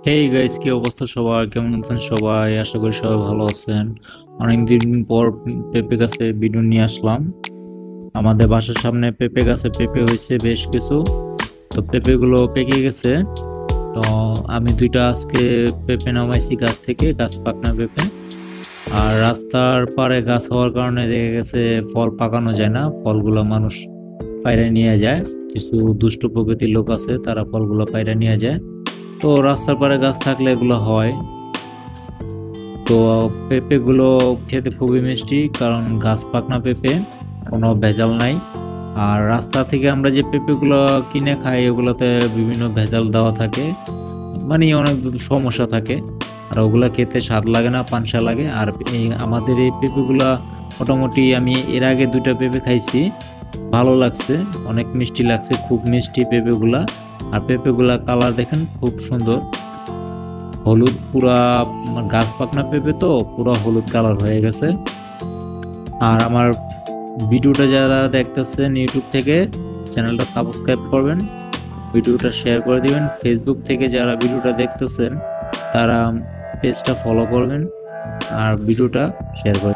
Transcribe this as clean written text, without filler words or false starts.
Hey guys, কি অবস্থা? সবাই কেমন আছেন? সবাই আশা করি সবাই ভালো আছেন। অনেকদিন পর পেঁপে গাছে ভিডিও নিয়ে আসলাম। আমাদের বাসার সামনে পেঁপে গাছে পেঁপে হয়েছে বেশ কিছু। তো পেঁপে গুলো পেকে গেছে। তো আমি দুইটা আজকে পেঁপে নামাইছি গাছ থেকে, গাছ পাকনা পেঁপে। আর রাস্তার পারে গাছ হওয়ার কারণে দেখা গেছে ফল পাকানো যায় না, ফলগুলো মানুষ পাইরে নিয়ে যায়। কিছু দুষ্ট প্রকৃতির লোক আছে, তারা ফলগুলো পাইরে নিয়ে যায়। তো রাস্তার পারে গাছ থাকলে এগুলো হয়। তো পেঁপে গুলো খেতে খুবই মিষ্টি, কারণ গাছ পাকনা পেঁপে, কোনো ভেজাল নাই। আর রাস্তা থেকে আমরা যে পেঁপে গুলো কিনে খাই, ওগুলোতে বিভিন্ন ভেজাল দেওয়া থাকে, মানে অনেক সমস্যা থাকে। আর ওগুলা খেতে স্বাদ লাগে না, পানসা লাগে। আর এই আমাদের এই পেঁপে গুলা মোটামুটি আমি এর আগে দুইটা পেঁপে খাইছি, ভালো লাগছে, অনেক মিষ্টি লাগছে, খুব মিষ্টি পেঁপে গুলা। আর পেঁপে গুলা কালার দেখেন খুব সুন্দর, হলুদ পুরা, গাছ পাকনা পেঁপে তো পুরা হলুদ কালার হয়ে গেছে। আর আমার ভিডিওটা যারা দেখতেছেন ইউটিউব থেকে, চ্যানেলটা সাবস্ক্রাইব করবেন, ভিডিওটা শেয়ার করে দিবেন। ফেসবুক থেকে যারা ভিডিওটা দেখতেছেন, তারা পেজটা ফলো করবেন আর ভিডিওটা শেয়ার করে